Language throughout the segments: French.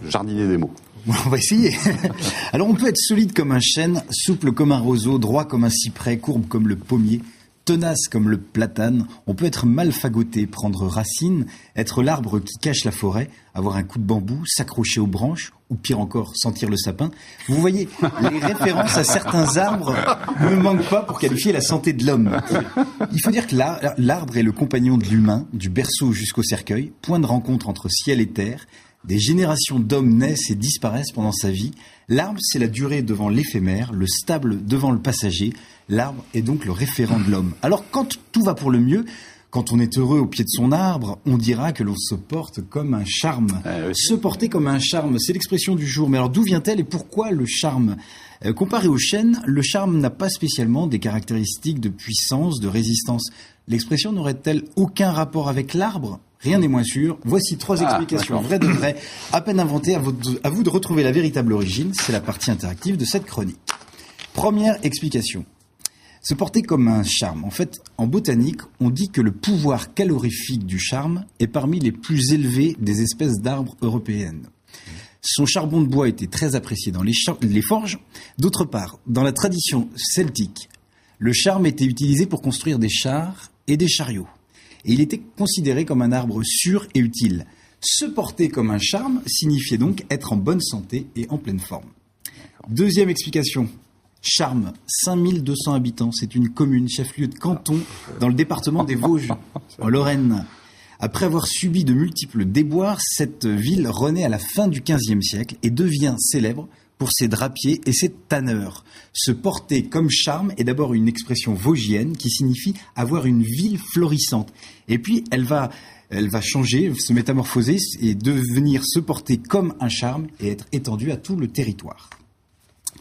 Jardiner des mots. On va essayer. Alors on peut être solide comme un chêne, souple comme un roseau, droit comme un cyprès, courbe comme le pommier, tenace comme le platane. On peut être mal fagoté, prendre racine, être l'arbre qui cache la forêt, avoir un coup de bambou, s'accrocher aux branches, ou pire encore, sentir le sapin. Vous voyez, les références à certains arbres ne manquent pas pour qualifier la santé de l'homme. Il faut dire que l'arbre est le compagnon de l'humain, du berceau jusqu'au cercueil, point de rencontre entre ciel et terre. Des générations d'hommes naissent et disparaissent pendant sa vie. L'arbre, c'est la durée devant l'éphémère, le stable devant le passager. L'arbre est donc le référent de l'homme. Alors quand tout va pour le mieux, quand on est heureux au pied de son arbre, on dira que l'on se porte comme un charme. Se porter comme un charme, c'est l'expression du jour. Mais alors d'où vient-elle et pourquoi le charme ? Comparé au chêne, le charme n'a pas spécialement des caractéristiques de puissance, de résistance. L'expression n'aurait-elle aucun rapport avec l'arbre ? Rien n'est moins sûr. Voici 3 explications vraies de vraies, à peine inventées. À vous de retrouver la véritable origine. C'est la partie interactive de cette chronique. Première explication. Se porter comme un charme. En fait, en botanique, on dit que le pouvoir calorifique du charme est parmi les plus élevés des espèces d'arbres européennes. Son charbon de bois était très apprécié dans les forges. D'autre part, dans la tradition celtique, le charme était utilisé pour construire des chars et des chariots. Et il était considéré comme un arbre sûr et utile. Se porter comme un charme signifiait donc être en bonne santé et en pleine forme. Deuxième explication. Charmes, 5200 habitants. C'est une commune, chef-lieu de canton, dans le département des Vosges, en Lorraine. Après avoir subi de multiples déboires, cette ville renaît à la fin du XVe siècle et devient célèbre pour ses drapiers et ses tanneurs. Se porter comme charme est d'abord une expression vosgienne qui signifie avoir une ville florissante. Et puis elle va changer, se métamorphoser et devenir se porter comme un charme et être étendue à tout le territoire.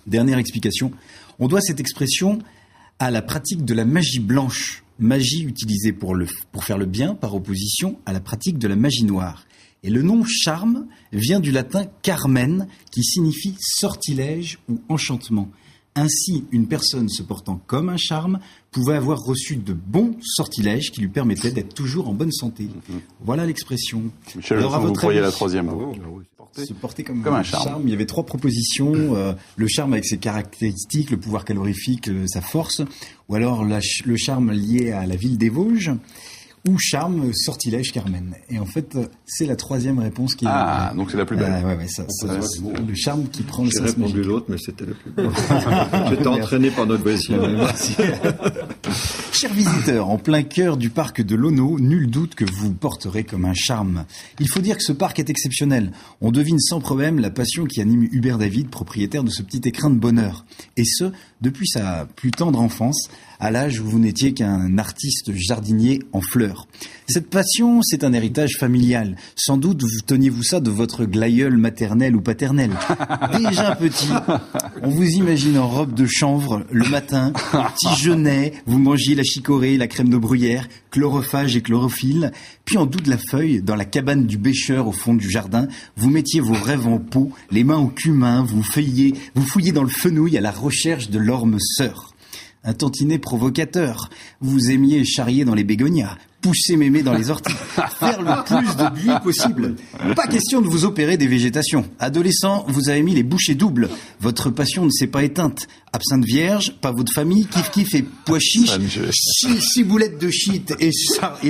Dernière explication, on doit cette expression à la pratique de la magie blanche, magie utilisée pour faire le bien par opposition à la pratique de la magie noire. Et le nom charme vient du latin carmen, qui signifie sortilège ou enchantement. Ainsi, une personne se portant comme un charme pouvait avoir reçu de bons sortilèges qui lui permettaient d'être toujours en bonne santé. Voilà l'expression. Michel, vous croyez la troisième. Se porter comme un charme. Il y avait 3 propositions. Le charme avec ses caractéristiques, le pouvoir calorifique, sa force. Ou alors le charme lié à la ville des Vosges. Ou charme, sortilège, Carmen. Et en fait, c'est la 3e réponse qui est... donc c'est la plus belle. Le charme qui prend le sens magique. J'ai répondu l'autre, mais c'était la plus belle. J'étais entraîné par notre voisin. Chers visiteurs, en plein cœur du parc de l'Auneau, nul doute que vous porterez comme un charme. Il faut dire que ce parc est exceptionnel. On devine sans problème la passion qui anime Hubert David, propriétaire de ce petit écrin de bonheur. Et ce, depuis sa plus tendre enfance, à l'âge où vous n'étiez qu'un artiste jardinier en fleurs. Cette passion, c'est un héritage familial. Sans doute teniez-vous ça de votre glaïeul maternel ou paternel. Déjà petit, on vous imagine en robe de chanvre le matin, petit genêt, vous mangiez la chicorée, la crème de bruyère, chlorophage et chlorophylle, puis en doux de la feuille, dans la cabane du bêcheur au fond du jardin, vous mettiez vos rêves en pot, les mains au cumin, vous fouilliez dans le fenouil à la recherche de l'orme sœur. Un tantinet provocateur. Vous aimiez charrier dans les bégonias, pousser mémé dans les orties, faire le plus de buis possible. Pas question de vous opérer des végétations. Adolescent, vous avez mis les bouchées doubles. Votre passion ne s'est pas éteinte. Absinthe vierge, pavot de famille, kiff-kiff et pois chiche, ciboulettes de shit et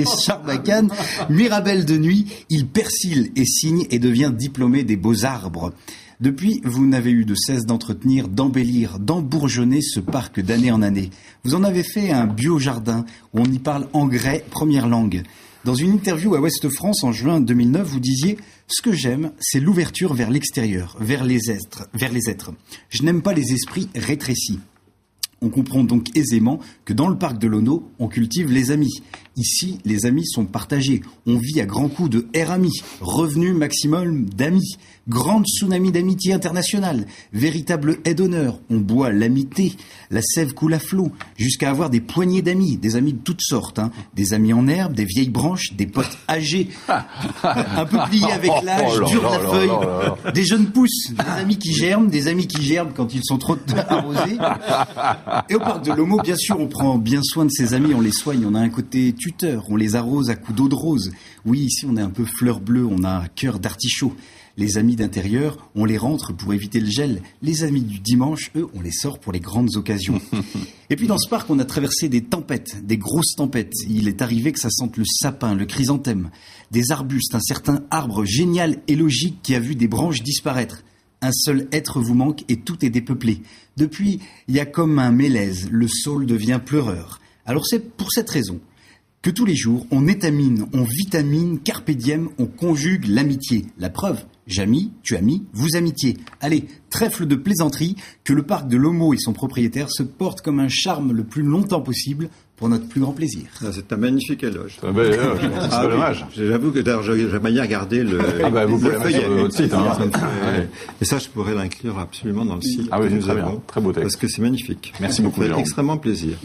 charbacane, mirabelle de nuit, il persille et signe et devient diplômé des beaux arbres. Depuis, vous n'avez eu de cesse d'entretenir, d'embellir, d'embourgeonner ce parc d'année en année. Vous en avez fait un bio-jardin où on y parle anglais, première langue. Dans une interview à Ouest France en juin 2009, vous disiez « Ce que j'aime, c'est l'ouverture vers l'extérieur, vers les êtres. Je n'aime pas les esprits rétrécis. » On comprend donc aisément que dans le parc de l'Auneau, on cultive les amis. Ici, les amis sont partagés. On vit à grands coups de RAMI, revenu maximum d'amis, grande tsunami d'amitié internationale, véritable aide-honneur. On boit l'amitié, la sève coule à flot, jusqu'à avoir des poignées d'amis, des amis de toutes sortes, des amis en herbe, des vieilles branches, des potes âgés, un peu pliés avec l'âge, durs de la feuille, des jeunes pousses, des amis qui germent quand ils sont trop arrosés. Et au parc de l'Auneau, bien sûr, on prend bien soin de ses amis, on les soigne, on a un côté tuteurs, on les arrose à coups d'eau de rose. Oui, ici on est un peu fleur bleue, on a un cœur d'artichaut. Les amis d'intérieur, on les rentre pour éviter le gel. Les amis du dimanche, eux, on les sort pour les grandes occasions. Et puis dans ce parc, on a traversé des tempêtes, des grosses tempêtes. Il est arrivé que ça sente le sapin, le chrysanthème, des arbustes, un certain arbre génial et logique qui a vu des branches disparaître. Un seul être vous manque et tout est dépeuplé. Depuis, il y a comme un mélèze, le saule devient pleureur. Alors c'est pour cette raison que tous les jours, on étamine, on vitamine, carpe diem, on conjugue l'amitié. La preuve, j'ami, tu ami, vous amitié. Allez, trèfle de plaisanterie, que le parc de l'Homo et son propriétaire se portent comme un charme le plus longtemps possible pour notre plus grand plaisir. C'est un magnifique éloge. C'est dommage. J'avoue que d'ailleurs, j'aimerais bien regarder le vous pouvez feuillet sur votre site. Et ça, je pourrais l'inclure absolument dans le site. Ah oui, c'est très bien. Très beau texte. Parce que c'est magnifique. Merci beaucoup, Ça fait Jérôme. extrêmement plaisir.